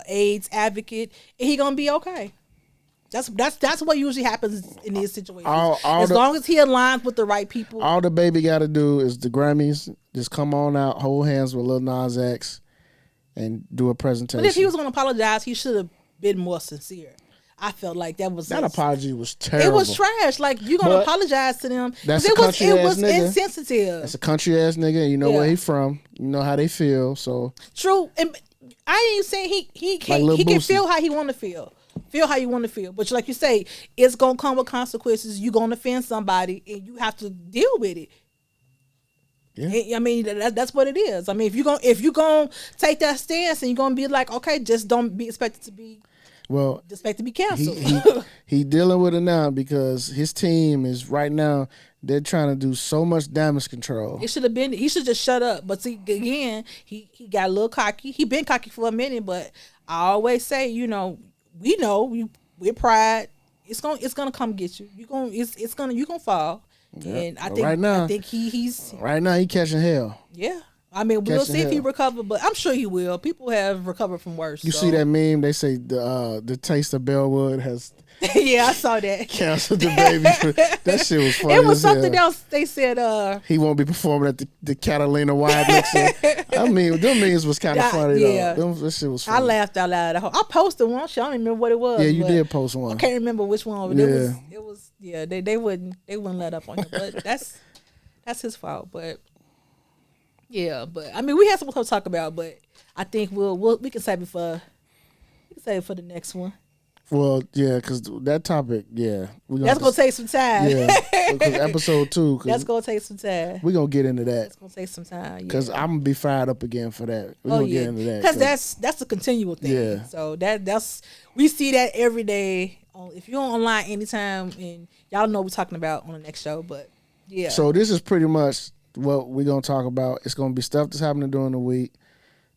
AIDS advocate, and he gonna be okay. That's what usually happens in these situations. As long as he aligns with the right people. All the baby got to do is the Grammys just come on out, hold hands with Lil Nas X, and do a presentation. But if he was gonna apologize, he should have been more sincere. I felt like that apology was terrible. It was trash. Like you gonna apologize to them? That's it was nigga. insensitive. That's a country ass nigga. You know where he from. You know how they feel. So true. And I ain't saying he can feel how he want to feel. Feel how you want to feel. But like you say, it's gonna come with consequences. You gonna offend somebody, and you have to deal with it. Yeah. I mean that's what it is. I mean if you gonna take that stance and you're gonna be like, okay, just don't be expected to be. Well, expect to be canceled. He dealing with it now because his team is right now. They're trying to do so much damage control. It should have been. He should just shut up. But see, again, he got a little cocky. He been cocky for a minute. But I always say, we're pride. It's gonna come get you. You gonna fall. Yep. And I think right now, he's right now he catching hell. Yeah. I mean, we'll Catching see if he hell. recover, but I'm sure he will. People have recovered from worse. You so. see that meme? They say the taste of Bellwood has Yeah, I saw that. canceled the baby. That shit was funny. It was as hell. something else. They said, He won't be performing at the Catalina Wide Mixer. I mean, them memes was kind of funny yeah. though. That shit was funny. I laughed out loud. I posted one. Shit, I don't even remember what it was. Yeah, you but did post one. I can't remember which one. But Yeah. it was. Yeah, they wouldn't let up on him. But that's his fault. But yeah, but I mean, we have something to talk about. But I think we can save it for the next one. Well, yeah, because that topic, yeah. That's going to take some time. Yeah, because episode 2. That's going to take some time. We're going to get into that. That's going to take some time. Because I'm going to be fired up again for that. We're Oh, going to yeah. get into that. Because that's a continual thing. Yeah. So that's we see that every day. If you're online anytime, and y'all know what we're talking about on the next show, but yeah. So this is pretty much what we're going to talk about. It's going to be stuff that's happening during the week,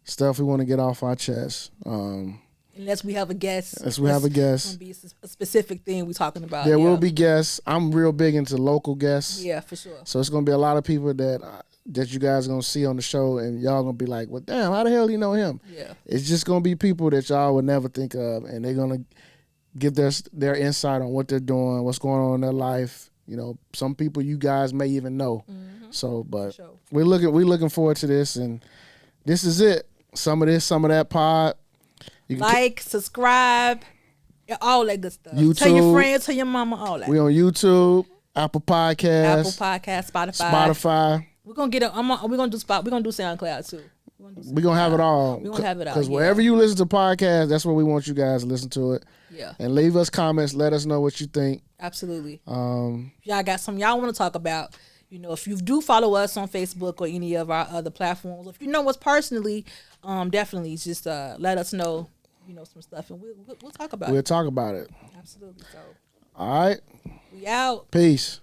stuff we want to get off our chest. Unless we have a guest. Unless we have a guest. It's going to be a specific thing we're talking about. There will be guests. I'm real big into local guests. Yeah, for sure. So it's going to be a lot of people that you guys are going to see on the show, and y'all going to be like, well, damn, how the hell do you know him? Yeah. It's just going to be people that y'all would never think of, and they're going to give their insight on what they're doing, what's going on in their life. You know, some people you guys may even know. Mm-hmm. So, but sure. we're looking forward to this, and this is it. Some of this, some of that pod. You can subscribe, all that good stuff. YouTube. Tell your friends, tell your mama, all that. We on YouTube, Apple Podcasts, Spotify. We're gonna get we're gonna do SoundCloud too. We're gonna have it all. We're gonna have it all. Because wherever you listen to podcasts, that's where we want you guys to listen to it. Yeah. And leave us comments. Let us know what you think. Absolutely. Y'all got something y'all want to talk about. You know, if you do follow us on Facebook or any of our other platforms, if you know us personally, definitely just let us know, you know, some stuff, and we'll talk about it. We'll talk about it. Absolutely. So, all right. we out. Peace.